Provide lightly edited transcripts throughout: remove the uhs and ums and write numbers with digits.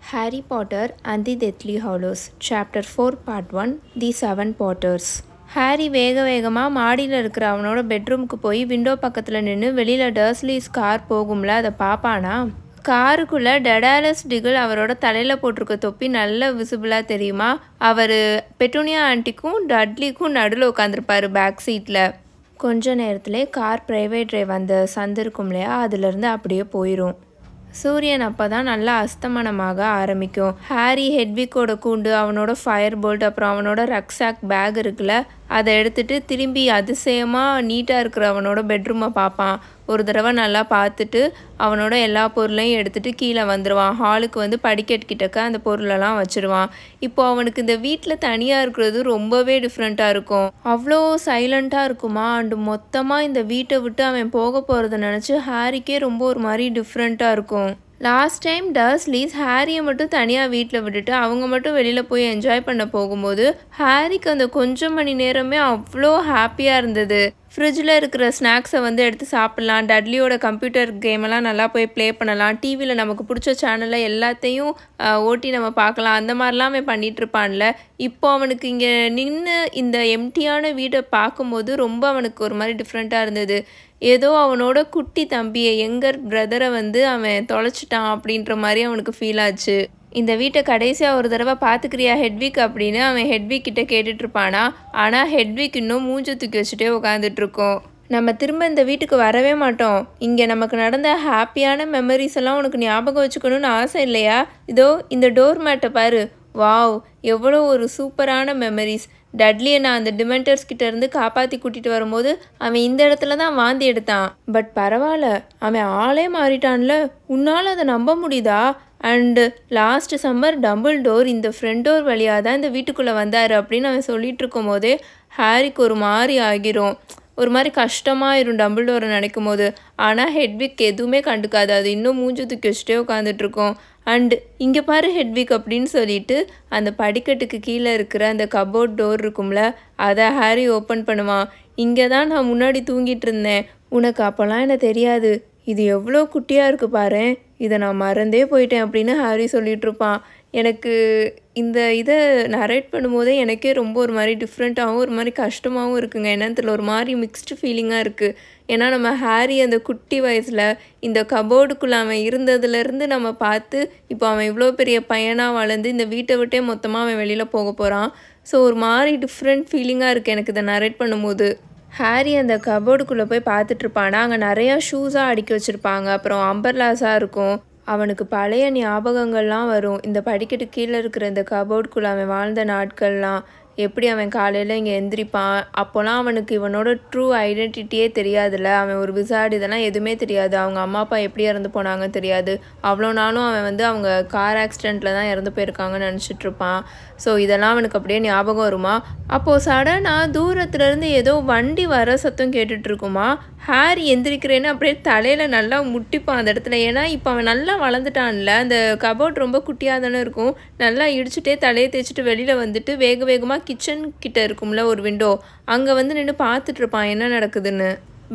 Harry Potter and the Deathly Hallows Chapter 4 Part 1 The Seven Potters. Harry வேகமாக மாடியில் இருக்கிற அவனோட பெட்ரூமுக்கு போய் விண்டோ பக்கத்தில் நின்று வெளியில் டர்ஸ்லிஸ் கார் போகும்ல அதை பார்ப்பானா. காருக்குள்ளே டெடாலஸ் டிகிள் அவரோட தலையில் போட்டிருக்க தொப்பி நல்ல விசிபிளாக தெரியுமா. அவர் பெட்டூனியா ஆண்டிக்கும் டட்லிக்கும் நடுவில் உட்காந்துருப்பார் பேக் சீட்டில். கொஞ்ச நேரத்திலே கார் ப்ரைவேட் டிரைவ் அந்த சந்து இருக்கும் இல்லையா, அதுலேருந்து அப்படியே போயிடும். சூரியன் அப்போ தான் நல்லா அஸ்தமனமாக ஆரம்பிக்கும். ஹாரி ஹெட்விக்கோட கூண்டு, அவனோட ஃபயர் போல்ட், அப்புறம் அவனோட ரக்ஸாக் பேக் இருக்குல்ல, அதை எடுத்துகிட்டு திரும்பி அதிசயமாக நீட்டாக இருக்கிற அவனோட பெட்ரூமை பார்ப்பான். ஒரு தடவை நல்லா பார்த்துட்டு அவனோட எல்லா பொருளையும் எடுத்துகிட்டு கீழே வந்துடுவான். ஹாலுக்கு வந்து படிக்கட்டுக்கிட்டக்க அந்த பொருளெல்லாம் வச்சுருவான். இப்போது அவனுக்கு இந்த வீட்டில் தனியாக இருக்கிறது ரொம்பவே டிஃப்ரெண்ட்டாக இருக்கும். அவ்வளோ சைலண்ட்டாக இருக்குமா. அண்டு மொத்தமாக இந்த வீட்டை விட்டு அவன் போக போகிறத நினச்சி ஹாரிக்கே ரொம்ப ஒரு மாதிரி டிஃப்ரெண்ட்டாக இருக்கும். லாஸ்ட் டைம் டர்ஸ்லிஸ் ஹாரியை மட்டும் தனியாக வீட்டில் விட்டுட்டு அவங்க மட்டும் வெளியில் போய் என்ஜாய் பண்ண போகும்போது ஹாரிக்கு அந்த கொஞ்சம் மணி நேரமே அவ்வளோ ஹாப்பியாக இருந்தது. ஃப்ரிட்ஜில் இருக்கிற ஸ்நாக்ஸை வந்து எடுத்து சாப்பிட்லாம், டட்லியோட கம்ப்யூட்டர் கேமெல்லாம் நல்லா போய் ப்ளே பண்ணலாம், டிவியில் நமக்கு பிடிச்ச சேனலை எல்லாத்தையும் ஓட்டி நம்ம பார்க்கலாம், அந்த மாதிரிலாம் அவன் பண்ணிகிட்ருப்பான்ல. இப்போ அவனுக்கு இங்கே நின்று இந்த எம்டியான வீட்டை பார்க்கும்போது ரொம்ப அவனுக்கு ஒரு மாதிரி டிஃப்ரெண்ட்டாக இருந்தது. ஏதோ அவனோட குட்டி தம்பியை யங்கர் பிரதரை வந்து அவன் தொலைச்சிட்டான் அப்படின்ற மாதிரி அவனுக்கு ஃபீல் ஆச்சு. இந்த வீட்டை கடைசியாக ஒரு தடவை பார்த்துக்கிறியா ஹெட்விக் அப்படின்னு அவன் ஹெட்விக் கிட்ட கேட்டுட்ருப்பானா. ஆனால் ஹெட்விக் இன்னும் மூஞ்ச தூக்கி வச்சுட்டே உட்காந்துட்ருக்கோம். நம்ம திரும்ப இந்த வீட்டுக்கு வரவே மாட்டோம். இங்கே நமக்கு நடந்த ஹாப்பியான மெமரிஸ் எல்லாம் உனக்கு ஞாபகம் வச்சுக்கணும்னு ஆசை இல்லையா? இதோ இந்த டோர் மேட்டை பாரு, வாவ் எவ்வளோ ஒரு சூப்பரான மெமரிஸ். டட்லியை நான் அந்த டிமெண்டர்ஸ் கிட்ட இருந்து காப்பாற்றி கூட்டிகிட்டு வரும்போது அவன் இந்த இடத்துல தான் வாந்தி எடுத்தான். பட் பரவாயில்ல, அவன் ஆளே மாறிட்டான்ல, உன்னால் அதை நம்ப முடியுதா? And last summer tumble door இந்த ஃப்ரண்ட் டோர் வழியாக தான் இந்த வீட்டுக்குள்ளே வந்தார் அப்படின்னு அவன் சொல்லிட்டு இருக்கும் போதே ஹாரிக்கு ஒரு மாதிரி ஆகிரும். ஒரு மாதிரி கஷ்டமாயிரும் டம்பிள் டோரை நினைக்கும் போது. ஆனால் ஹெட்விக் எதுவுமே கண்டுக்காது, அது இன்னும் மூஞ்சி தூக்கி வச்சுட்டே உட்காந்துட்ருக்கோம். அண்டு இங்கே பாரு ஹெட்விக் அப்படின்னு சொல்லிட்டு அந்த படிக்கட்டுக்கு கீழே இருக்கிற அந்த கபோர்ட் டோர் இருக்கும்ல, அதை ஹாரி ஓப்பன் பண்ணுவான். இங்கே தான் நான் முன்னாடி தூங்கிட்டு இருந்தேன், உனக்கு அப்போல்லாம் எனக்கு தெரியாது, இது எவ்வளோ குட்டியாக இருக்குது பாரு, இதை நான் மறந்தே போயிட்டேன் அப்படின்னு ஹாரி சொல்லிகிட்ருப்பான். எனக்கு இந்த இதை நரேட் பண்ணும்போதே எனக்கே ரொம்ப ஒரு மாதிரி டிஃப்ரெண்ட்டாகவும் ஒரு மாதிரி கஷ்டமாகவும் இருக்குங்க. என்னன்னு தெரியல, ஒரு மாதிரி மிக்ஸ்டு ஃபீலிங்காக இருக்குது. ஏன்னா நம்ம ஹாரி அந்த குட்டி வயசில் இந்த கபோர்டுக்குள்ளே அவன் இருந்ததுலேருந்து நம்ம பார்த்து இப்போ அவன் இவ்வளோ பெரிய பையனாக வளர்ந்து இந்த வீட்டை விட்டே மொத்தமாக அவன் வெளியில் போக போகிறான். ஸோ ஒரு மாதிரி டிஃப்ரெண்ட் ஃபீலிங்காக இருக்குது எனக்கு இதை நரேட் பண்ணும்போது. ஹாரி அந்த கபோர்டுக்குள்ளே போய் பார்த்துட்ருப்பானா. அங்கே நிறையா ஷூஸாக அடுக்கி வச்சுருப்பாங்க, அப்புறம் அம்பர்லாஸாக இருக்கும். அவனுக்கு பழைய ஞாபகங்கள்லாம் வரும். இந்த படிக்கட்டு கீழே இருக்கிற இந்த கபோர்டுக்குள்ளே அவன் வாழ்ந்த நாட்கள்லாம், எப்படி அவன் காலையில் இங்கே எந்திரிப்பான். அப்போலாம் அவனுக்கு இவனோட ட்ரூ ஐடென்டிட்டியே தெரியாதுல்ல, அவன் ஒரு விசார்டு, இதெல்லாம் எதுவுமே தெரியாது. அவங்க அம்மா அப்பா எப்படி இறந்து போனாங்கன்னு தெரியாது. அவ்வளோ நாளும் அவன் வந்து அவங்க கார் ஆக்சிடெண்ட்டில் தான் இறந்து போயிருக்காங்கன்னு நினச்சிட்ருப்பான். ஸோ இதெல்லாம் அவனுக்கு அப்படியே ஞாபகம் வருமா. அப்போது சடனாக தூரத்துலேருந்து ஏதோ வண்டி வர சத்தம் கேட்டுட்ருக்குமா. ஹாரி எந்திரிக்கிறேன்னு அப்படியே தலையில் நல்லா முட்டிப்பான் அந்த இடத்துல. ஏன்னா இப்போ அவன் நல்லா வளர்ந்துட்டான்ல, அந்த கபோர்ட் ரொம்ப குட்டியாக தானே இருக்கும். நல்லா இடிச்சுட்டே தலையை தேய்ச்சிட்டு வெளியில் வந்துட்டு வேகமாக கிச்சன் கிட்ட இருக்கும்ல ஒரு விண்டோ, அங்கே வந்து நின்று பார்த்துட்ருப்பான் என்ன நடக்குதுன்னு.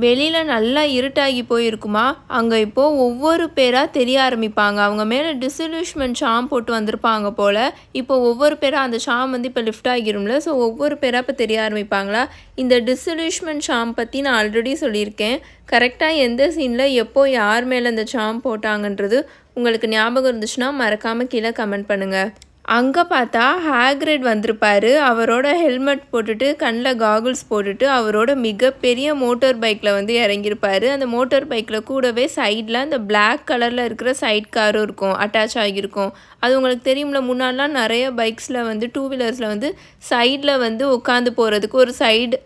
வெளியில் நல்லா இருட்டாகி போயிருக்குமா. அங்கே இப்போது ஒவ்வொரு பேராக தெரிய ஆரம்பிப்பாங்க. அவங்க மேலே டிசல்யூஷ்மெண்ட் ஷாம் போட்டு வந்திருப்பாங்க போல். இப்போ ஒவ்வொரு பேராக அந்த ஷாம் வந்து இப்போ லிஃப்ட் ஆகிரும்ல, ஸோ ஒவ்வொரு பேராக இப்போ தெரிய ஆரம்பிப்பாங்களா. இந்த டிசல்யூஷ்மெண்ட் ஷாம் பற்றி நான் ஆல்ரெடி சொல்லியிருக்கேன். கரெக்டாக எந்த சீனில் எப்போ யார் மேலே அந்த ஷாம் போட்டாங்கன்றது உங்களுக்கு ஞாபகம் இருந்துச்சுன்னா மறக்காமல் கீழே கமெண்ட் பண்ணுங்கள். அங்கே பார்த்தா ஹாக்ரிட் வந்திருப்பார். அவரோட ஹெல்மெட் போட்டுட்டு கண்ணில் காகுல்ஸ் போட்டுட்டு அவரோட மிகப்பெரிய மோட்டார் பைக்கில் வந்து இறங்கியிருப்பார். அந்த மோட்டார் பைக்கில் கூடவே சைடில் அந்த பிளாக் கலரில் இருக்கிற சைட் காரும் இருக்கும், அட்டாச் ஆகியிருக்கும். அது உங்களுக்கு தெரியும்ல, முன்னாடிலாம் நிறைய பைக்ஸில் வந்து டூ வீலர்ஸில் வந்து சைடில் வந்து உட்காந்து போகிறதுக்கு ஒரு சைடு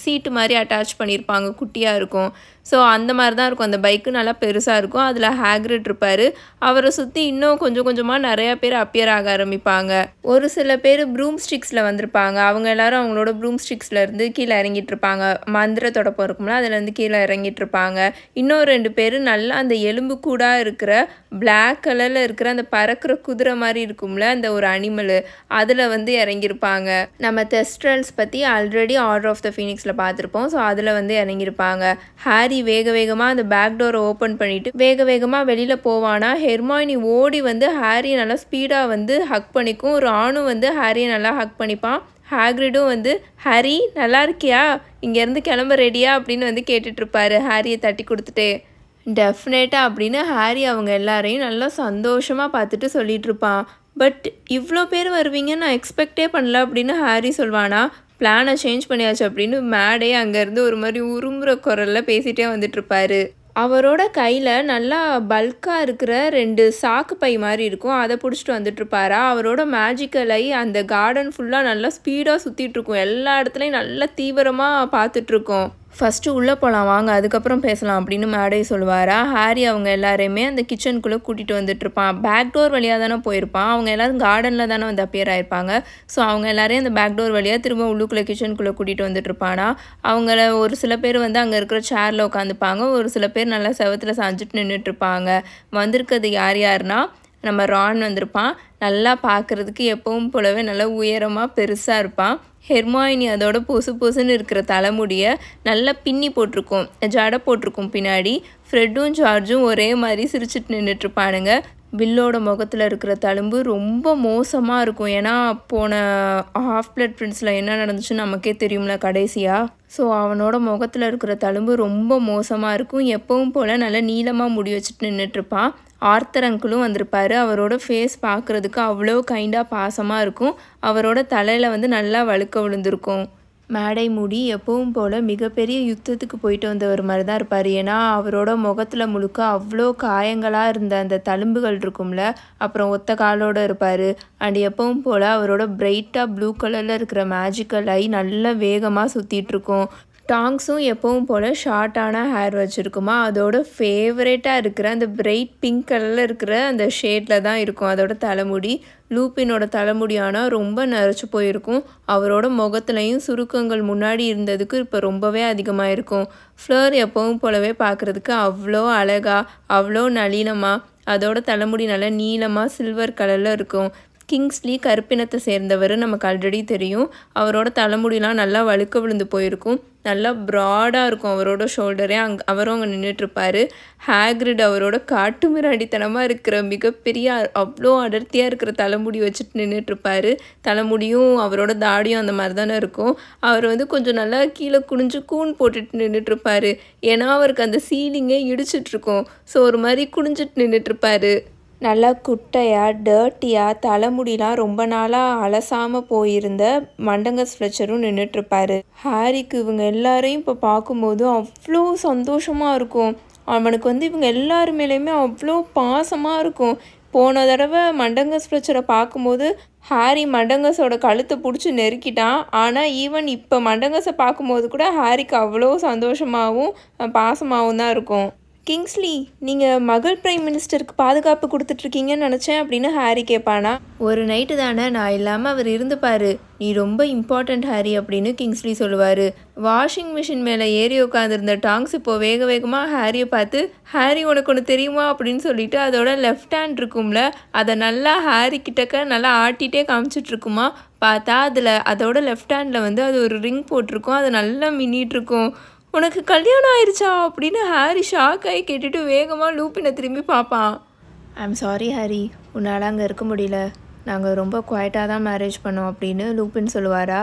சீட்டு மாதிரி அட்டாச் பண்ணியிருப்பாங்க, குட்டியாக இருக்கும். ஸோ அந்த மாதிரி தான் இருக்கும். அந்த பைக்கு நல்லா பெருசாக இருக்கும். அதில் ஹாக்ரிட் இருப்பார். அவரை சுற்றி இன்னும் கொஞ்சம் கொஞ்சமாக நிறையா பேர் அப்பியர் ஆக ஆரம்பிப்பாங்க. ஒரு சில பேர் ப்ரூம் ஸ்டிக்ஸில் வந்திருப்பாங்க. அவங்க எல்லோரும் அவங்களோட ப்ரூம் ஸ்டிக்ஸ்லேருந்து கீழே இறங்கிட்டுருப்பாங்க. மந்திர தொடப்பம் இருக்கும்ல, அதுலேருந்து கீழே இறங்கிட்டுருப்பாங்க. இன்னும் 2 பேர் நல்லா அந்த எலும்பு கூடாக இருக்கிற பிளாக் கலரில் இருக்கிற அந்த பறக்கிற குதிரை மாதிரி இருக்கும்ல, அந்த ஒரு அனிமலு, அதில் வந்து இறங்கியிருப்பாங்க. நம்ம தெஸ்ட்ரல்ஸ் பற்றி ஆல்ரெடி ஆர்டர் ஆஃப் த ஃபீனிக்ஸில் பார்த்துருப்போம். ஸோ அதில் வந்து இறங்கியிருப்பாங்க. ஹாரி ஹாரி வேக வேகமாக அந்த பேக் டோரை ஓப்பன் பண்ணிவிட்டு வேக வேகமாக வெளியில் போவானா. ஹெர்மாயினி ஓடி வந்து ஹாரியை நல்லா ஸ்பீடாக வந்து ஹக் பண்ணிக்கும். ராணும் வந்து ஹாரியை நல்லா ஹக் பண்ணிப்பான். ஹாக்ரிடும் வந்து ஹாரி நல்லா இருக்கியா, இங்கேருந்து கிளம்ப ரெடியா அப்படின்னு வந்து கேட்டுட்ருப்பாரு ஹாரியை தட்டி கொடுத்துட்டு. டெஃபினேட்டாக அப்படின்னு ஹாரி அவங்க எல்லாரையும் நல்லா சந்தோஷமாக பார்த்துட்டு சொல்லிகிட்ருப்பான். பட் இவ்வளோ பேர் வருவீங்கன்னு நான் எக்ஸ்பெக்டே பண்ணல அப்படின்னு ஹாரி சொல்வானா. பிளானை சேஞ்ச் பண்ணியாச்சு அப்படின்னு மேடே அங்கேருந்து ஒரு மாதிரி உருமுற குரலில் பேசிகிட்டே வந்துட்டுருப்பாரு. அவரோட கையில் நல்லா பல்காக இருக்கிற 2 சாக்கு பை மாதிரி இருக்கும். அதை பிடிச்சிட்டு வந்துட்டுருப்பாரா. அவரோட மேஜிக்கல் ஐ அந்த கார்டன் ஃபுல்லாக நல்லா ஸ்பீடாக சுற்றிட்டுருக்கும். எல்லா இடத்துலையும் நல்லா தீவிரமாக பார்த்துட்ருக்கோம். ஃபஸ்ட்டு உள்ளே போகலாம் வாங்க, அதுக்கப்புறம் பேசலாம் அப்படின்னு மேடை சொல்லுவாரா. ஹாரி அவங்க எல்லாரையுமே அந்த கிச்சனுக்குள்ளே கூட்டிகிட்டு வந்துட்டுருப்பான். பேக் டோர் வழியாக தானே போயிருப்பான். அவங்க எல்லோரும் கார்டனில் தானே வந்து அப்பியர் ஆகிருப்பாங்க. ஸோ அவங்க எல்லாரையும் அந்த பேக் டோர் வழியாக திரும்ப உள்ளுக்குள்ளே கிச்சனுக்குள்ளே கூட்டிகிட்டு வந்துட்டுருப்பானா. அவங்கள ஒரு சில பேர் வந்து அங்கே இருக்கிற சேரில் உட்காந்துப்பாங்க. ஒரு சில பேர் நல்லா செவத்தில் சாஞ்சிட்டு நின்றுட்டுருப்பாங்க. வந்திருக்கிறது யாருன்னா நம்ம ரான் வந்திருப்பான். நல்லா பார்க்குறதுக்கு எப்பவும் போலவே நல்லா உயரமாக பெருசாக இருப்பான். ஹெர்மாயினி அதோட பொசுன்னு இருக்கிற தலைமுடியை நல்லா பின்னி போட்டிருக்கும், ஜடை போட்டிருக்கும் பின்னாடி. ஃப்ரெட்டும் ஜார்ஜும் ஒரே மாதிரி சிரிச்சிட்டு நின்றுட்டுருப்பானுங்க. பில்லோட முகத்தில் இருக்கிற தழும்பு ரொம்ப மோசமாக இருக்கும். ஏன்னா போன ஹாஃப் பிளட் பிரின்ஸில் என்ன நடந்துச்சுன்னு நமக்கே தெரியும்ல கடைசியாக. ஸோ அவனோட முகத்தில் இருக்கிற தழும்பு ரொம்ப மோசமாக இருக்கும். எப்பவும் போல் நல்லா நீளமாக முடி வச்சுட்டு நின்றுட்டுருப்பான். ஆர்த்தர் அங்கிளும் வந்திருப்பார். அவரோட ஃபேஸ் பார்க்குறதுக்கு அவ்வளோ கைண்டாக பாசமாக இருக்கும். அவரோட தலையில் வந்து நல்லா வழுக்க விழுந்திருக்கும். மேடை மூடி எப்பவும் போல் மிகப்பெரிய யுத்தத்துக்கு போயிட்டு வந்தவர் மாதிரி தான் இருப்பார். ஏன்னா அவரோட முகத்தில் முழுக்க அவ்வளோ காயங்களாக இருந்த அந்த தழும்புகள் இருக்கும்ல. அப்புறம் ஒத்த காலோடு இருப்பார். அண்ட் எப்பவும் போல் அவரோட பிரைட்டாக ப்ளூ கலரில் இருக்கிற மேஜிக்கல் ஐ நல்லா வேகமாக சுற்றிட்டுருக்கும். டாங்ஸும் எப்பவும் போல் ஷார்ட்டான ஹேர் வச்சுருக்குமா. அதோட ஃபேவரேட்டாக இருக்கிற அந்த பிரைட் பிங்க் கலரில் இருக்கிற அந்த ஷேடில் தான் இருக்கும் அதோட தலைமுடி. லூப்பினோட தலைமுடியானால் ரொம்ப நரைச்சி போயிருக்கும். அவரோட முகத்துலையும் சுருக்கங்கள் முன்னாடி இருந்ததுக்கு இப்போ ரொம்பவே அதிகமாக இருக்கும். ஃப்ளர் எப்பவும் போலவே பார்க்குறதுக்கு அவ்வளோ அழகாக அவ்வளோ நளினமாக அதோட தலைமுடி நல்லா நீளமாக சில்வர் கலரில் இருக்கும். கிங்ஸ்லி கருப்பினத்தை சேர்ந்தவர் நமக்கு ஆல்ரெடி தெரியும். அவரோட தலைமுடிலாம் நல்லா வழுக்க விழுந்து போயிருக்கும். நல்லா ப்ராடாக இருக்கும் அவரோட ஷோல்டரே. அவரும் அங்கே நின்றுட்டுருப்பார். ஹாக்ரிட் அவரோட காட்டு மிராண்டித்தனமாக இருக்கிற மிகப்பெரிய அவ்வளோ அடர்த்தியாக இருக்கிற தலைமுடி வச்சுட்டு நின்றுட்டுருப்பார். தலைமுடியும் அவரோட தாடியும் அந்த மாதிரி தானே இருக்கும். அவர் வந்து கொஞ்சம் நல்லா கீழே குனிஞ்சு கூன் போட்டுட்டு நின்றுட்டுருப்பார். ஏன்னா அவருக்கு அந்த சீலிங்கே இடிச்சிட்ருக்கும். ஸோ ஒரு மாதிரி குனிஞ்சிட்டு நின்றுட்டுருப்பார். நல்லா குட்டையாக டர்ட்டியாக தலைமுடிலாம் ரொம்ப நாளாக அலசாமல் போயிருந்த மண்டங்கஸ் ஃப்ளெச்சரும் நின்றுட்டுருப்பார். ஹாரிக்கு இவங்க எல்லாரையும் இப்போ பார்க்கும்போது அவ்வளோ சந்தோஷமாக இருக்கும். அவனுக்கு வந்து இவங்க எல்லாரு மேலேயுமே அவ்வளோ பாசமாக இருக்கும். போன தடவை மண்டங்கஸ் ஃப்ளெச்சரை பார்க்கும்போது ஹாரி மண்டங்கஸோட கழுத்தை பிடிச்சி நெருக்கிட்டான். ஆனால் ஈவன் இப்போ மண்டங்கஸை பார்க்கும்போது கூட ஹாரிக்கு அவ்வளோ சந்தோஷமாகவும் பாசமாகவும் தான் இருக்கும். கிங்ஸ்லி, நீங்கள் மகள் பிரைம் மினிஸ்டருக்கு பாதுகாப்பு கொடுத்துட்ருக்கீங்கன்னு நினச்சேன் அப்படின்னு ஹாரி கேட்பானா. ஒரு நைட்டு தானே, நான் இல்லாமல் அவர் இருந்துப்பார், நீ ரொம்ப இம்பார்ட்டண்ட் ஹாரி அப்படின்னு கிங்ஸ்லி சொல்லுவார். வாஷிங் மிஷின் மேலே ஏறி உட்காந்துருந்த டாங்ஸ் இப்போது வேக வேகமாக ஹாரியை பார்த்து, ஹாரி உனக்கு ஒன்று தெரியுமா அப்படின்னு சொல்லிட்டு அதோட லெஃப்ட் ஹேண்ட் இருக்கும்ல, அதை நல்லா ஹாரி கிட்டக்க நல்லா ஆட்டிகிட்டே காமிச்சிட்ருக்குமா. பார்த்தா அதோட லெஃப்ட் ஹேண்டில் வந்து அது ஒரு ரிங் போட்டிருக்கும். அது நல்லா மின்னிகிட்ருக்கும். உனக்கு கல்யாணம் ஆயிடுச்சா அப்படின்னு ஹாரி ஷாக் ஆகி கேட்டுட்டு வேகமாக லூப்பினை திரும்பி பார்ப்பான். ஐம் சாரி ஹாரி, உன்னால் அங்கே இருக்க முடியல, நாங்கள் ரொம்ப குவைட்டாக தான் மேரேஜ் பண்ணோம் அப்படின்னு லூப்பின் சொல்லுவாரா.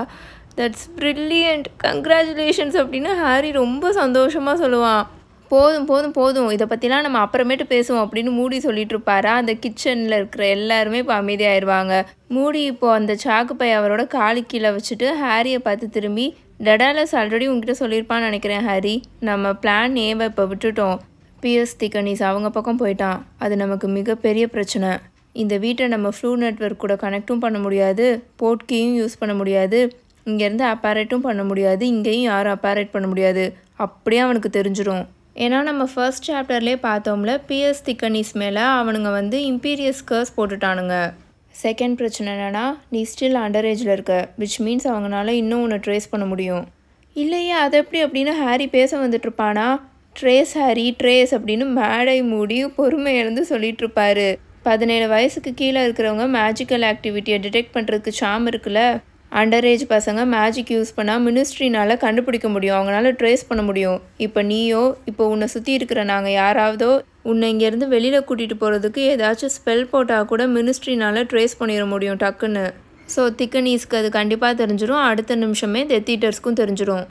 தட்ஸ் ப்ரில்லியண்ட், கங்க்ராச்சுலேஷன்ஸ் அப்படின்னு ஹாரி ரொம்ப சந்தோஷமாக சொல்லுவான். போதும் போதும் போதும், இதை பற்றிலாம் நம்ம அப்புறமேட்டு பேசுவோம் அப்படின்னு மூடி சொல்லிட்டு இருப்பாரா. அந்த கிச்சனில் இருக்கிற எல்லாருமே இப்போ அமைதியாகிடுவாங்க. மூடி இப்போது அந்த சாக்கு பை அவரோட காலு கீழே வச்சுட்டு ஹாரியை பார்த்து திரும்பி, டடாலஸ் ஆல்ரெடி உங்ககிட்ட சொல்லியிருப்பான்னு நினைக்கிறேன் ஹாரி, நம்ம பிளான் ஏவை இப்போ விட்டுட்டோம். பிஎஸ் திக்கனிஸ் அவங்க பக்கம் போயிட்டான். அது நமக்கு மிகப்பெரிய பிரச்சனை. இந்த வீட்டை நம்ம ஃப்ளூ நெட்வொர்க் கூட கனெக்டும் பண்ண முடியாது, போர்ட் கீயும் யூஸ் பண்ண முடியாது, இங்கேருந்து அப்பாரேட்டும் பண்ண முடியாது, இங்கேயும் யாரும் அப்பாரேட் பண்ண முடியாது. அப்படியே அவனுக்கு தெரிஞ்சிடும். ஏன்னா நம்ம ஃபர்ஸ்ட் சாப்டர்லேயே பார்த்தோம்ல, பிஎஸ் திக்கனிஸ் மேலே அவனுங்க வந்து இம்பீரியஸ் கர்ஸ் போட்டுட்டானுங்க. செகண்ட் பிரச்சனை என்னென்னா, நீ ஸ்டில் அண்டர் ஏஜில் இருக்க, விச் மீன்ஸ் அவங்களால இன்னும் உன்னை ட்ரேஸ் பண்ண முடியும். இல்லையா அது எப்படி அப்படின்னு ஹாரி பேச வந்துட்டுருப்பானா. ட்ரேஸ் ஹாரி ட்ரேஸ் அப்படின்னு மேடை மூடி பொறுமை இழந்து சொல்லிகிட்ருப்பாரு. 17 வயசுக்கு கீழே இருக்கிறவங்க மேஜிக்கல் ஆக்டிவிட்டியை டிடெக்ட் பண்ணுறதுக்கு சாம் இருக்குல்ல, அண்டர் ஏஜ் பசங்க மேஜிக் யூஸ் பண்ணால் மினிஸ்ட்ரினால் கண்டுபிடிக்க முடியும், அவங்களால ட்ரேஸ் பண்ண முடியும். இப்போ நீயோ இப்போ உன்னை சுற்றி இருக்கிற நாங்கள் யாராவதோ உன்னை இங்கேருந்து வெளியில் கூட்டிகிட்டு போகிறதுக்கு ஏதாச்சும் ஸ்பெல் போட்டால் கூட மினிஸ்ட்ரினால் ட்ரேஸ் பண்ணிட முடியும் டக்குன்னு. ஸோ திக்கனீஸ்க்கு அது கண்டிப்பாக தெரிஞ்சிடும், அடுத்த நிமிஷமே டெத் ஈட்டர்ஸ்க்கும் தெரிஞ்சிடும்.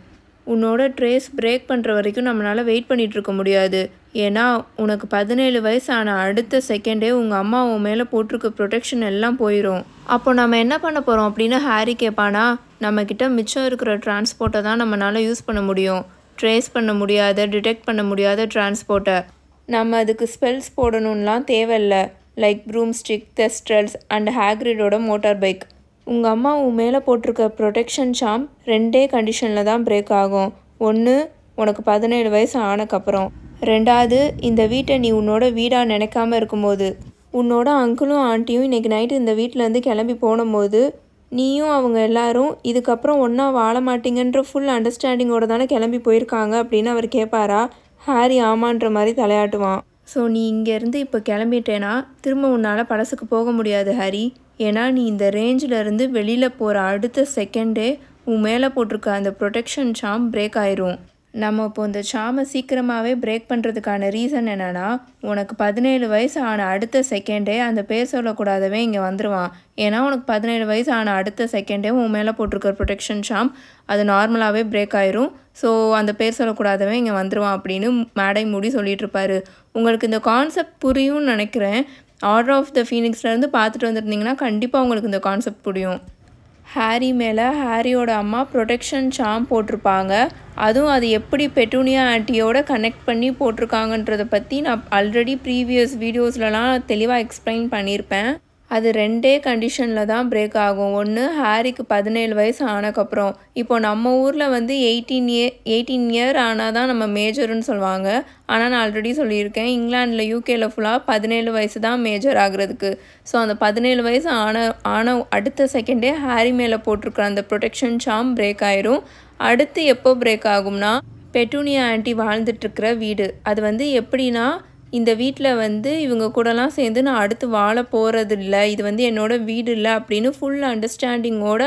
உன்னோட ட்ரேஸ் பிரேக் பண்ணுற வரைக்கும் நம்மளால் வெயிட் பண்ணிகிட்ருக்க முடியாது. ஏன்னா உனக்கு 17 வயசு ஆன அடுத்த செகண்டே உங்கள் அம்மா உன் மேலே போட்டிருக்க ப்ரொடெக்ஷன் எல்லாம் போயிடும். அப்போ நம்ம என்ன பண்ண போகிறோம் அப்படின்னு ஹாரி கேட்பானா. நம்மக்கிட்ட மிச்சம் இருக்கிற டிரான்ஸ்போர்ட்டை தான் நம்மளால் யூஸ் பண்ண முடியும், ட்ரேஸ் பண்ண முடியாத டிடெக்ட் பண்ண முடியாத டிரான்ஸ்போர்ட்டை. நம்ம அதுக்கு ஸ்பெல்ஸ் போடணும்லாம் தேவையில்லை, லைக் ப்ரூம்ஸ்டிக், தெஸ்ட்ரல்ஸ் அண்ட் ஹேக்ரிடோட மோட்டார் பைக். உங்கள் அம்மா உன் மேலே போட்டிருக்க ப்ரொடெக்ஷன் சாம் 2 கண்டிஷனில் தான் பிரேக் ஆகும். ஒன்று, உனக்கு 17 வயசு ஆனக்கப்புறம். 2வது, இந்த வீட்டை நீ உன்னோட வீடாக நினைக்காம இருக்கும்போது. உன்னோட அங்கிளும் ஆண்டியும் இன்றைக்கி நைட்டு இந்த வீட்டிலேருந்து கிளம்பி போனும்போது நீயும் அவங்க எல்லாரும் இதுக்கப்புறம் ஒன்றா வாழ மாட்டீங்கன்ற ஃபுல் அண்டர்ஸ்டாண்டிங்கோட தானே கிளம்பி போயிருக்காங்க அப்படின்னு அவர் கேட்பாரா. ஹாரி ஆமான்ற மாதிரி தலையாட்டுவான். ஸோ நீ இங்கேருந்து இப்போ கிளம்பிட்டேன்னா திரும்ப உன்னால் பழசுக்கு போக முடியாது ஹாரி. ஏன்னா நீ இந்த ரேஞ்சில் இருந்து வெளியில் போகிற அடுத்த செகண்டே உன் மேலே போட்டிருக்க அந்த ப்ரொடெக்ஷன் சாம் பிரேக் ஆயிரும். நம்ம இப்போ இந்த சாமை சீக்கிரமாகவே பிரேக் பண்ணுறதுக்கான ரீசன் என்னென்னா, உனக்கு 17 வயசு ஆன அடுத்த செகண்டே அந்த பேர் சொல்லக்கூடாதவன் இங்கே வந்துடுவான். ஏன்னா உனக்கு 17 வயசு ஆன அடுத்த செகண்டே உன் மேலே போட்டிருக்க ப்ரொடெக்ஷன் சாம் அது நார்மலாகவே பிரேக் ஆயிரும். ஸோ அந்த பேர் சொல்லக்கூடாதவன் இங்கே வந்துடுவான் அப்படின்னு மேடை மூடி சொல்லிட்டு இருப்பாரு. உங்களுக்கு இந்த கான்செப்ட் புரியும்னு நினைக்கிறேன். ஆர்டர் ஆஃப் த ஃபீனிக்ஸ்லேருந்து பார்த்துட்டு வந்துருந்தீங்கன்னா கண்டிப்பாக உங்களுக்கு இந்த கான்செப்ட் புரியும். ஹாரி மேலே ஹாரியோட அம்மா ப்ரொடெக்ஷன் சாம் போட்டிருப்பாங்க. அதுவும் அது எப்படி பெட்டூனியா ஆண்டியோட கனெக்ட் பண்ணி போட்டிருக்காங்கன்றதை பற்றி நான் ஆல்ரெடி ப்ரீவியஸ் வீடியோஸ்லலாம் தெளிவாக எக்ஸ்பிளைன் பண்ணியிருப்பேன். அது 2 கண்டிஷனில் தான் பிரேக் ஆகும். ஒன்று, ஹாரிக்கு 17 வயசு ஆனக்கப்புறம். இப்போ நம்ம ஊரில் வந்து 18 இயர் ஆனால் தான் நம்ம மேஜர்னு சொல்லுவாங்க. ஆனால் நான் ஆல்ரெடி சொல்லியிருக்கேன், இங்கிலாண்டில் யூகேயில் ஃபுல்லாக 17 வயசு தான் மேஜர் ஆகிறதுக்கு. ஸோ அந்த 17 வயசு ஆன அடுத்த செகண்டே ஹாரி மேலே போட்டிருக்கிற அந்த ப்ரொடெக்ஷன் சாம் பிரேக் ஆயிரும். அடுத்து எப்போ பிரேக் ஆகும்னா, பெட்டூனியா ஆண்டி வாழ்ந்துட்டுருக்கிற வீடு. அது வந்து எப்படின்னா, இந்த வீட்டில் வந்து இவங்க கூடலாம் சேர்ந்து நான் அடுத்து வாழ போகிறது இல்லை, இது வந்து என்னோட வீடு இல்லை அப்படின்னு ஃபுல் அண்டர்ஸ்டாண்டிங்கோட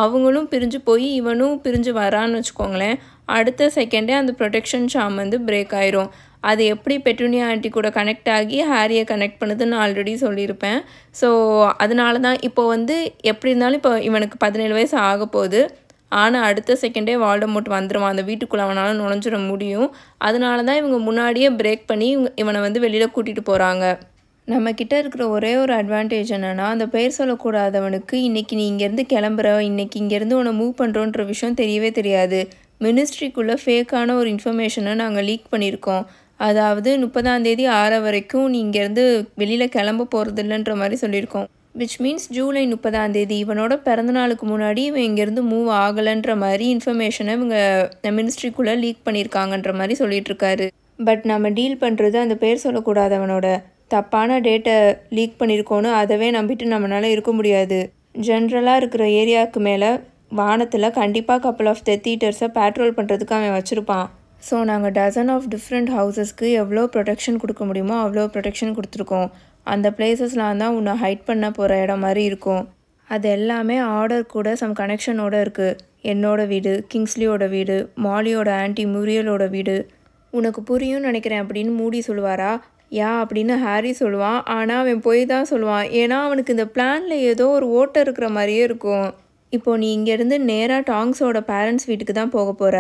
அவங்களும் பிரிஞ்சு போய் இவனும் பிரிஞ்சு வரான்னு வச்சுக்கோங்களேன். அடுத்த செகண்டே அந்த ப்ரொடெக்ஷன் சாம் வந்து பிரேக் ஆயிரும். அது எப்படி பெட்டூனியா ஆண்டி கூட கனெக்ட் ஆகி ஹாரியை கனெக்ட் பண்ணுதுன்னு நான் ஆல்ரெடி சொல்லியிருப்பேன். ஸோ அதனால தான் இப்போ வந்து எப்படி இருந்தாலும் இப்போ இவனுக்கு 17 வயசு ஆக போகுது. ஆனால் அடுத்த செகண்டே வால்டமோர்ட் வந்துடுவான், அந்த வீட்டுக்குள்ளே அவனால் நுழைஞ்சிட முடியும். அதனால தான் இவங்க முன்னாடியே பிரேக் பண்ணி இவனை வந்து வெளியில் கூட்டிகிட்டு போகிறாங்க. நம்மக்கிட்ட இருக்கிற ஒரே ஒரு அட்வான்டேஜ் என்னென்னா, அந்த பெயர் சொல்லக்கூடாதவனுக்கு இன்றைக்கி நீ இங்கேருந்து கிளம்புற, இன்றைக்கி இங்கேருந்து உன்னை மூவ் பண்ணுறோன்ற விஷயம் தெரியவே தெரியாது. மினிஸ்ட்ரிக்குள்ளே ஃபேக்கான ஒரு இன்ஃபர்மேஷனை நாங்கள் லீக் பண்ணியிருக்கோம். அதாவது 30ஆம் தேதி 6 வரைக்கும் நீ இங்கேருந்து வெளியில் கிளம்ப போகிறது இல்லைன்ற மாதிரி சொல்லியிருக்கோம். விச் மீன்ஸ் ஜூலை 30ஆம் தேதி இவனோட பிறந்தநாளுக்கு முன்னாடி இவன் இங்கேருந்து மூவ் ஆகலைன்ற மாதிரி இன்ஃபர்மேஷனை இவங்க மினிஸ்ட்ரிக்குள்ளே லீக் பண்ணியிருக்காங்கன்ற மாதிரி சொல்லிகிட்ருக்காரு. பட் நம்ம டீல் பண்ணுறது அந்த பேர் சொல்லக்கூடாதவனோட தப்பான டேட்டை லீக் பண்ணியிருக்கோன்னு அதவே நம்பிட்டு நம்மளால் இருக்க முடியாது. ஜென்ரலாக இருக்கிற ஏரியாவுக்கு மேலே வானத்தில் கண்டிப்பாக கப்பல் ஆஃப் டெத் ஈட்டர்ஸை பேட்ரோல் பண்ணுறதுக்கு அவன் வச்சுருப்பான். ஸோ நாங்கள் டசன் ஆஃப் டிஃப்ரெண்ட் ஹவுசஸ்க்கு எவ்வளோ ப்ரொடெக்ஷன் கொடுக்க முடியுமோ அவ்வளோ ப்ரொடெக்ஷன் கொடுத்துருக்கோம். அந்த பிளேசஸ்லாம் தான் உன்னை ஹைட் பண்ண போகிற இடம் மாதிரி இருக்கும். அது எல்லாமே ஆர்டர் கூட சம் கனெக்ஷனோடு இருக்குது. என்னோடய வீடு, கிங்ஸ்லியோட வீடு, மாலியோட ஆன்டி முரியலோட வீடு. உனக்கு புரியும்னு நினைக்கிறேன் அப்படின்னு மூடி சொல்லுவாரா. யா அப்படின்னு ஹாரி சொல்லுவான். ஆனால் அவன் போய் தான் சொல்லுவான், ஏன்னா அவனுக்கு இந்த பிளானில் ஏதோ ஒரு ஓட்டை இருக்கிற மாதிரியே இருக்கும். இப்போது நீ இங்கேருந்து நேராக டாங்ஸோட பேரண்ட்ஸ் வீட்டுக்கு தான் போக போகிற.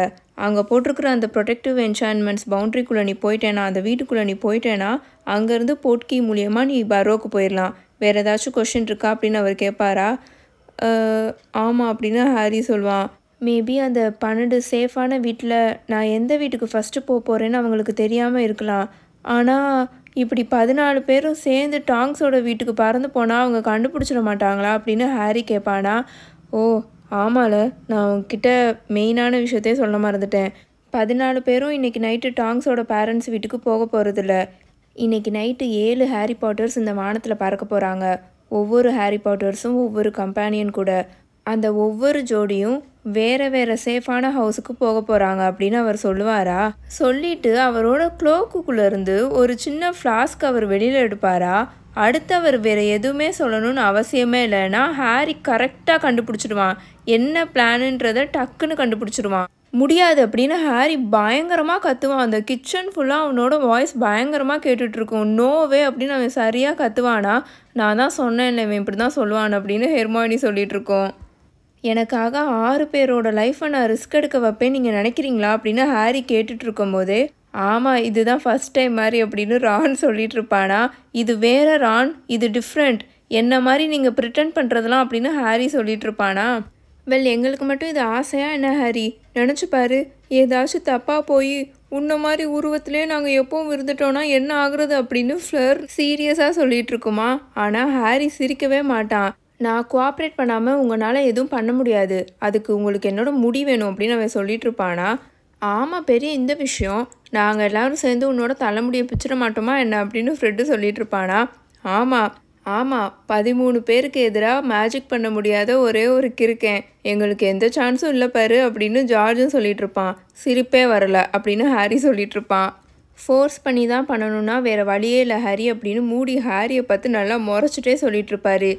அங்கே போட்டிருக்கிற அந்த ப்ரொடெக்டிவ் என்சான்மெண்ட்ஸ் பவுண்ட்ரிக்குள்ளே நீ போயிட்டேன்னா, அந்த வீட்டுக்குள்ளே நீ போயிட்டேன்னா அங்கேருந்து போட்கி மூலியமாக நீ பரோக்கு போயிடலாம். வேறு ஏதாச்சும் கொஷின் இருக்கா அப்படின்னு அவர் கேட்பாரா. ஆமாம் அப்படின்னு ஹாரி சொல்லுவான். மேபி அந்த 12 சேஃபான வீட்டில் நான் எந்த வீட்டுக்கு ஃபஸ்ட்டு போக போகிறேன்னு அவங்களுக்கு தெரியாமல் இருக்கலாம். ஆனால் இப்படி 14 பேரும் சேர்ந்து டாங்ஸோட வீட்டுக்கு பறந்து போனால் அவங்க கண்டுபிடிச்சிட மாட்டாங்களா அப்படின்னு ஹாரி கேட்பானா. ஓ ஆமால, நான் உங்ககிட்ட மெயினான விஷயத்தையே சொல்ல மறந்துட்டேன். 14 பேரும் இன்றைக்கி நைட்டு டாங்ஸோட பேரண்ட்ஸ் வீட்டுக்கு போக போகிறதில்ல. இன்றைக்கி நைட்டு 7 ஹாரி பாட்டர்ஸ் இந்த வானத்தில் பறக்க போகிறாங்க. ஒவ்வொரு ஹாரி பாட்டர்ஸும் ஒவ்வொரு கம்பேனியன் கூட. அந்த ஒவ்வொரு ஜோடியும் வேறு வேறு சேஃபான ஹவுஸுக்கு போக போகிறாங்க அப்படின்னு அவர் சொல்லுவாரா. சொல்லிவிட்டு அவரோட க்ளோக்குள்ளேருந்து ஒரு சின்ன ஃப்ளாஸ்க் அவர் வெளியில் எடுப்பாரா. அடுத்து அவர் வேறு எதுவுமே சொல்லணும்னு அவசியமே இல்லைன்னா ஹாரி கரெக்டாக கண்டுபிடிச்சிடுவான். என்ன பிளானுன்றதை டக்குன்னு கண்டுபிடிச்சிடுவான். முடியாது அப்படின்னு ஹாரி பயங்கரமாக கத்துவான். அந்த கிச்சன் ஃபுல்லாக அவனோட வாய்ஸ் பயங்கரமாக கேட்டுட்ருக்கும். நோவே அப்படின்னு அவன் சரியாக கத்துவானா, நான் தான் சொன்னேன்ல இவன் இப்படி தான் சொல்லுவான் அப்படின்னு ஹெர்மாயினி சொல்லிகிட்ருக்கோம். எனக்காக 6 பேரோட லைஃப்பை நான் ரிஸ்க் எடுக்க வைப்பேன் நீங்கள் நினைக்கிறீங்களா அப்படின்னு ஹாரி கேட்டுட்ருக்கும் போதே, ஆமாம் இதுதான் ஃபஸ்ட் டைம் மாதிரி அப்படின்னு ரான் சொல்லிட்டு இருப்பானா. இது வேற ரான், இது டிஃப்ரெண்ட், என்ன மாதிரி நீங்கள் ப்ரிட்டன் பண்ணுறதெல்லாம் அப்படின்னு ஹாரி சொல்லிட்டு இருப்பானா. எங்களுக்கு மட்டும் இது ஆசையாக என்ன ஹாரி, நினச்சி பாரு, ஏதாச்சும் தப்பாக போய் உன்ன மாதிரி உருவத்திலே நாங்கள் எப்பவும் இருந்துட்டோன்னா என்ன ஆகுறது அப்படின்னு ஃப்ளர் சீரியஸாக சொல்லிட்டு இருக்குமா. ஆனால் ஹாரி சிரிக்கவே மாட்டான். நான் கோஆப்ரேட் பண்ணாமல் உங்களால் எதுவும் பண்ண முடியாது, அதுக்கு உங்களுக்கு என்னோட முடி வேணும் அப்படின்னு அவன் சொல்லிட்டு இருப்பானா. ஆமாம் பெரிய இந்த விஷயம், நாங்கள் எல்லோரும் சேர்ந்து உன்னோட தலைமுடியை பிச்சிட மாட்டோமா என்ன அப்படின்னு ஃப்ரெட்டு சொல்லிட்டு இருப்பானா. ஆமாம் 13 பேருக்கு எதிராக மேஜிக் பண்ண முடியாத ஒரே ஒரு கிறுக்கேன், எங்களுக்கு எந்த சான்ஸும் இல்லை பாரு அப்படின்னு ஜார்ஜும் சொல்லிட்டு இருப்பான். சிரிப்பே வரலை அப்படின்னு ஹாரி சொல்லிட்டு இருப்பான். ஃபோர்ஸ் பண்ணி தான் பண்ணணும்னா வேறு வழியே இல்லை ஹாரி அப்படின்னு மூடி ஹாரியை பார்த்து நல்லா முறைச்சிட்டே சொல்லிட்டு இருப்பாரு.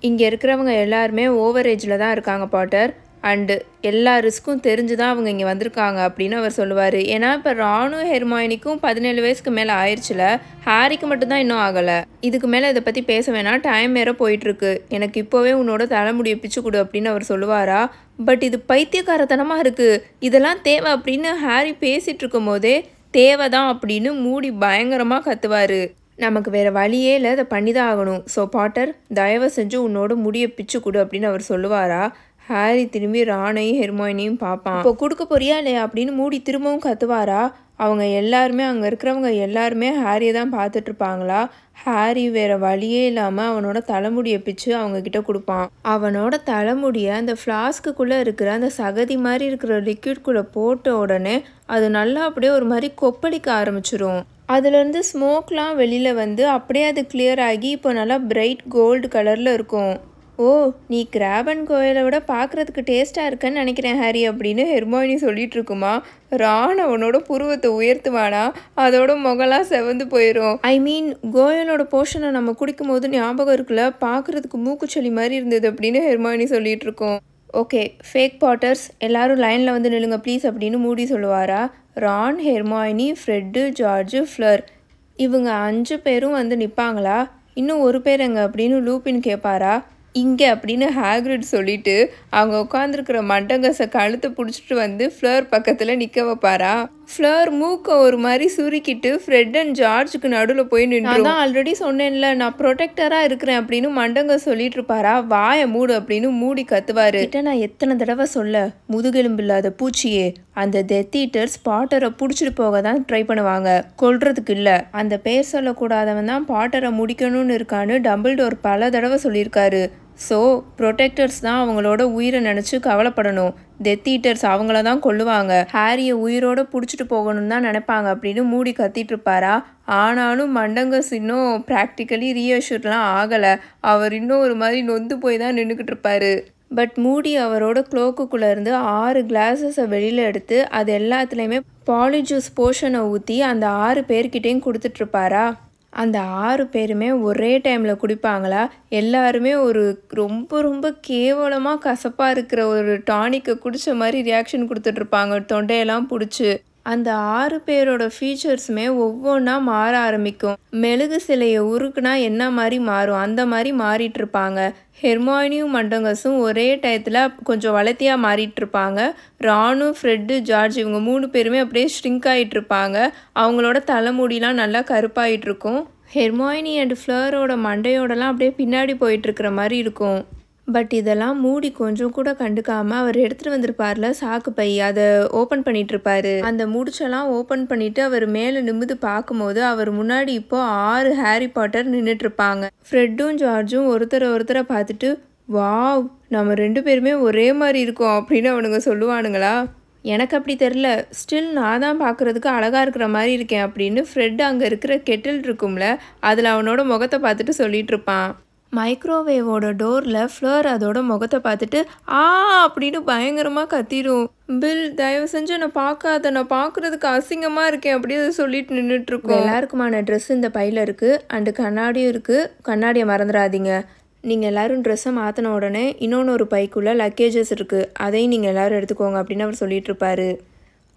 இங்கே இருக்கிறவங்க எல்லாருமே ஓவர் ஏஜில் தான் இருக்காங்க பாட்டர், அண்டு எல்லா ரிஸ்க்கும் தெரிஞ்சு தான் அவங்க இங்கே வந்திருக்காங்க அப்படின்னு அவர் சொல்லுவார். ஏன்னா இப்போ ரானும் ஹெர்மாயினிக்கும் 17 வயசுக்கு மேலே ஆயிடுச்சுல, ஹாரிக்கு மட்டும்தான் இன்னும் ஆகலை. இதுக்கு மேலே இதை பற்றி பேச வேணாம், டைம் வேறு போயிட்டுருக்கு, எனக்கு இப்போவே உன்னோட தலைமுடியை பிச்சு கொடு அப்படின்னு அவர் சொல்லுவாரா. பட் இது பைத்தியக்காரத்தனமாக இருக்குது, இதெல்லாம் தேவை அப்படின்னு ஹாரி பேசிகிட்டு இருக்கும் போதே தேவை தான் அப்படின்னு மூடி பயங்கரமாக கத்துவார். நமக்கு வேறு வழியே இல்லை, அதை பண்ணி தான் ஆகணும். ஸோ பாட்டர் தயவு செஞ்சு உன்னோட முடியை பிச்சு கொடு அப்படின்னு அவர் சொல்லுவாரா. ஹாரி திரும்பி ரானையும் ஹெர்மாயினியும் பார்ப்பான். இப்போ கொடுக்க போறியா இல்லையா அப்படின்னு மூடி திரும்பவும் கத்துவாரா. அவங்க எல்லாருமே அங்கே இருக்கிறவங்க எல்லாருமே ஹாரியை தான் பார்த்துட்ருப்பாங்களா. ஹாரி வேறு வழியே இல்லாமல் அவனோட தலைமுடியை பிச்சு அவங்கக்கிட்ட கொடுப்பான். அவனோட தலைமுடியை அந்த ஃப்ளாஸ்க்குள்ளே இருக்கிற அந்த சகதி மாதிரி இருக்கிற லிக்விட்குள்ளே போட்ட உடனே அது நல்லா அப்படியே ஒரு மாதிரி கொப்பளிக்க ஆரம்பிச்சிரும். அதுலேருந்து ஸ்மோக்லாம் வெளியில் வந்து அப்படியே அது கிளியர் ஆகி இப்போ நல்லா பிரைட் கோல்டு கலரில் இருக்கும். ஓ நீ கிராப் அண்ட் கோயலை விட பார்க்குறதுக்கு டேஸ்ட்டாக இருக்குன்னு நினைக்கிறேன் ஹாரி அப்படின்னு ஹெர்மாயினி சொல்லிட்டு இருக்குமா. ரான் அவனோட புருவத்தை உயர்த்துவானா, அதோட முகலாம் செவந்து போயிடும். ஐ மீன் கோயலோட போர்ஷனை நம்ம குடிக்கும் போது ஞாபகம் இருக்குல்ல, பார்க்குறதுக்கு மூக்குச்சொல்லி மாதிரி இருந்தது அப்படின்னு ஹெர்மாயினி சொல்லிட்டு இருக்கோம். ஓகே ஃபேக் பாட்டர்ஸ் எல்லாரும் லைனில் வந்து நில்லுங்க ப்ளீஸ் அப்படின்னு மூடி சொல்லுவாரா. ரான், ஹெர்மாயினி, ஃப்ரெட்டு, ஜார்ஜு, ஃப்ளர் இவங்க 5 பேரும் வந்து நிற்பாங்களா. இன்னும் ஒரு பேர் எங்க அப்படின்னு லூப்பின் கேட்பாரா. இங்கே அப்படின்னு ஹாக்ரிட் சொல்லிட்டு அவங்க உட்காந்துருக்கிற மண்டங்கஸை கழுத்தை பிடிச்சிட்டு வந்து ஃப்ளர் பக்கத்தில் நிற்க வைப்பாரா. ஃப்ளர் மூக்கை ஒரு மாதிரி சுருக்கிட்டு ஃப்ரெட் அண்ட் ஜார்ஜுக்கு நடுவில் போய் நின்று, நான் தான் ஆல்ரெடி சொன்னேன்ல நான் ப்ரொடெக்டராக இருக்கிறேன் அப்படின்னு மண்டங்க சொல்லிட்டு இருப்பாரா. வாயை மூடு அப்படின்னு மூடி கத்துவார். கிட்ட நான் எத்தனை தடவை சொல்ல, முதுகெலும்பு இல்லாத பூச்சியே, அந்த டெத் ஈட்டர்ஸ் பாட்டரை பிடிச்சிட்டு போக தான் ட்ரை பண்ணுவாங்க, கொல்றதுக்கு இல்லை. அந்த பேர் சொல்லக்கூடாதவன் தான் பாட்டரை முடிக்கணும்னு இருக்கான்னு டம்பிள்டோர் பல தடவை சொல்லியிருக்காரு. ஸோ ப்ரொடெக்டர்ஸ் தான் அவங்களோட உயிரை நினச்சி கவலைப்படணும், டெத் ஈட்டர்ஸ் அவங்கள தான் கொல்லுவாங்க, ஹாரியை உயிரோடு பிடிச்சிட்டு போகணும்னு தான் நினைப்பாங்க அப்படின்னு மூடி கத்திட்டு இருப்பாரா. ஆனாலும் மண்டங்கஸ் இன்னும் ப்ராக்டிக்கலி ரீஅஷ்யூர்லாம் ஆகலை, அவர் இன்னும் ஒரு மாதிரி நொந்து போய் தான் நின்றுக்கிட்டு இருப்பார். பட் மூடி அவரோட க்ளோக்குள்ளே இருந்து 6 கிளாஸஸை வெளியில் எடுத்து அது எல்லாத்துலேயுமே பாலிஜூஸ் போஷனை ஊற்றி அந்த 6 பேர்கிட்டையும் கொடுத்துட்ருப்பாரா. அந்த 6 பேருமே ஒரே டைமில் குடிப்பாங்களா. எல்லாருமே ஒரு ரொம்ப ரொம்ப கேவலமாக கசப்பாக இருக்கிற ஒரு டானிக்கை குடித்த மாதிரி ரியாக்ஷன் கொடுத்துட்ருப்பாங்க, தொண்டையெல்லாம் பிடிச்சி. அந்த 6 பேரோட ஃபீச்சர்ஸுமே ஒவ்வொன்றா மாற ஆரம்பிக்கும். மெழுகு சிலையை உருக்குனா என்ன மாதிரி மாறும் அந்த மாதிரி மாறிட்டு இருப்பாங்க. ஹெர்மாயினியும் மண்டங்கஸும் ஒரே டயத்தில் கொஞ்சம் வளர்த்தியாக மாறிட்டு இருப்பாங்க. ரானும், ஃப்ரெட்டு, ஜார்ஜ் இவங்க 3 பேருமே அப்படியே ஷ்ரிங்க் ஆகிட்டு இருப்பாங்க. அவங்களோட தலைமுடிலாம் நல்லா கருப்பாயிட்டு இருக்கும். ஹெர்மாயினி அண்ட் ஃப்ளரோட மண்டையோடலாம் அப்படியே பின்னாடி போயிட்டுருக்கிற மாதிரி இருக்கும். பட் இதெல்லாம் மூடி கொஞ்சம் கூட கண்டுக்காமல் அவர் எடுத்துகிட்டு வந்திருப்பார்ல சாக்கு பை, அதை ஓப்பன் பண்ணிகிட்ருப்பாரு. அந்த முடிச்செல்லாம் ஓப்பன் பண்ணிவிட்டு அவர் மேலே நிமிந்து பார்க்கும்போது அவர் முன்னாடி இப்போது 6 ஹாரி பாட்டர் நின்றுட்டுருப்பாங்க. ஃப்ரெட்டும் ஜார்ஜும் ஒருத்தரை பார்த்துட்டு வாவ் நம்ம 2 பேருமே ஒரே மாதிரி இருக்கோம் அப்படின்னு அவனுங்க சொல்லுவானுங்களா. எனக்கு அப்படி தெரில, ஸ்டில் நான் தான் பார்க்குறதுக்கு அழகாக இருக்கிற மாதிரி இருக்கேன் அப்படின்னு ஃப்ரெட் அங்கே இருக்கிற கெட்டில் இருக்கும்ல அதில் அவனோட முகத்தை பார்த்துட்டு சொல்லிகிட்டு இருப்பான். மைக்ரோவேவோட டோரில் ஃப்ளோர் அதோட முகத்தை பார்த்துட்டு ஆ அப்படின்னு பயங்கரமாக கத்திடும். பில் தயவு செஞ்சு என்னை பார்க்காத, நான் பார்க்குறதுக்கு அசிங்கமாக இருக்கேன் அப்படி அதை சொல்லிட்டு நின்றுட்டுருக்கோம். எல்லாருக்குமான ட்ரெஸ் இந்த பையில் இருக்குது அண்டு கண்ணாடியும் இருக்குது. கண்ணாடியை மறந்துடாதீங்க. நீங்கள் எல்லோரும் ட்ரெஸ்ஸை மாற்றின உடனே இன்னொன்று ஒரு பைக்குள்ளே லக்கேஜஸ் இருக்குது, அதையும் நீங்கள் எல்லோரும் எடுத்துக்கோங்க அப்படின்னு அவர் சொல்லிகிட்ருப்பாரு.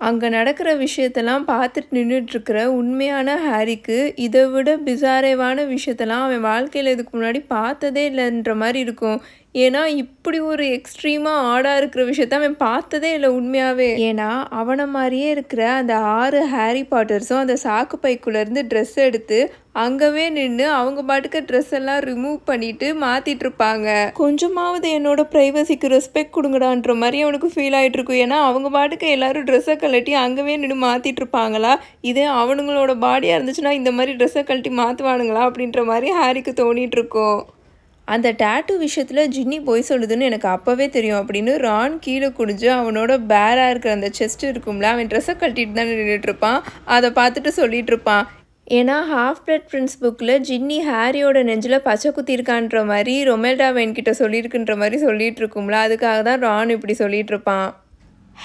அங்கே நடக்கிற விஷயத்தெல்லாம் பார்த்துட்டு நின்றுட்டுருக்கிற உண்மையான ஹாரிக்கு இதை விட பிசாரேவான விஷயத்தெல்லாம் அவன் வாழ்க்கையில் இதுக்கு முன்னாடி பார்த்ததே இல்லைன்ற மாதிரி இருக்கும். ஏன்னா இப்படி ஒரு எக்ஸ்ட்ரீமாக ஆடாக இருக்கிற விஷயத்த அவன் பார்த்ததே இல்லை உண்மையாகவே. ஏன்னா அவனை மாதிரியே இருக்கிற அந்த 6 ஹாரி பாட்டர்ஸும் அந்த சாக்கு பைக்குள்ளேருந்து ட்ரெஸ் எடுத்து அங்கவே நின்று அவங்க பாட்டுக்கு ட்ரெஸ் எல்லாம் ரிமூவ் பண்ணிட்டு மாற்றிட்டு இருப்பாங்க. கொஞ்சமாவது என்னோட ப்ரைவசிக்கு ரெஸ்பெக்ட் கொடுங்கடான்ற மாதிரி அவனுக்கு ஃபீல் ஆகிட்டு இருக்கும். ஏன்னா அவங்க பாட்டுக்கு எல்லாரும் ட்ரெஸ்ஸை கழட்டி அங்கவே நின்று மாற்றிட்டு இருப்பாங்களா, இதே அவனுங்களோட பாடியாக இருந்துச்சுன்னா இந்த மாதிரி ட்ரெஸ்ஸை கழட்டி மாற்றுவானுங்களா அப்படின்ற மாதிரி ஹாரிக்கு தோணிட்டு இருக்கும். அந்த டேட்டூ விஷயத்தில் ஜின்னி போய் சொல்லுதுன்னு எனக்கு அப்போவே தெரியும் அப்படின்னு ரான் கீழே குடிஞ்சு அவனோட பேராக இருக்கிற அந்த செஸ்ட் இருக்கும்ல, அவன் ட்ரெஸ்ஸை கட்டிட்டு தான் நின்றுட்டுருப்பான். அதை பார்த்துட்டு சொல்லிட்டு இருப்பான். ஏன்னா ஹாஃப் பிளட் பிரின்ஸ் புக்கில் ஜின்னி ஹாரியோட நெஞ்சில் பச்சை குத்திருக்கான்ற மாதிரி ரொமெல்டா வெயின்கிட்ட சொல்லியிருக்குன்ற மாதிரி சொல்லிட்டு இருக்கும்ல, அதுக்காக தான் ரான் இப்படி சொல்லிட்டு இருப்பான்.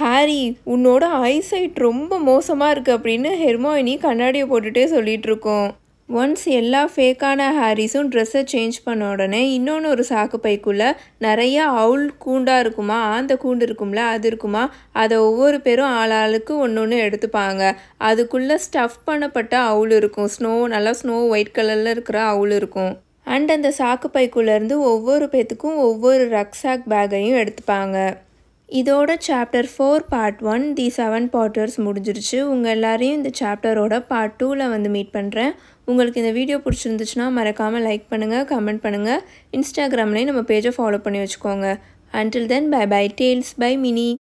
ஹாரி உன்னோட ஐசைட் ரொம்ப மோசமாக இருக்குது அப்படின்னு ஹெர்மாயினி கண்ணாடியை போட்டுகிட்டே சொல்லிகிட்டு இருக்கோம். ஒன்ஸ் எல்லா ஃபேக்கான ஹாரிஸும் ட்ரெஸ்ஸை சேஞ்ச் பண்ண உடனே இன்னொன்று ஒரு சாக்கு பைக்குள்ளே நிறைய அவுல் கூண்டாக இருக்குமா, அந்த கூண்டு இருக்கும்ல அது இருக்குமா, அதை ஒவ்வொரு பேரும் ஆளாளுக்கு ஒன்று ஒன்று எடுத்துப்பாங்க. அதுக்குள்ளே ஸ்டஃப் பண்ணப்பட்ட அவுல் இருக்கும். நல்லா ஸ்னோ ஒயிட் கலரில் இருக்கிற அவுல் இருக்கும். அண்ட் அந்த சாக்கு பைக்குள்ளேருந்து ஒவ்வொரு பேத்துக்கும் ஒவ்வொரு ரக்ஸாக் பேக்கையும் எடுத்துப்பாங்க. இதோட சாப்டர் 4 பார்ட் 1 தி 7 பாட்டர்ஸ் முடிஞ்சிருச்சு. உங்கள் எல்லாரையும் இந்த சாப்டரோட பார்ட் 2ல் வந்து மீட் பண்ணுறேன். உங்களுக்கு இந்த வீடியோ பிடிச்சிருந்துச்சுன்னா மறக்காமல் லைக் பண்ணுங்கள், கமெண்ட் பண்ணுங்கள். இன்ஸ்டாகிராம்லேயும் நம்ம பேஜை ஃபாலோ பண்ணி வச்சுக்கோங்க. Until then, bye bye tales by Minnie.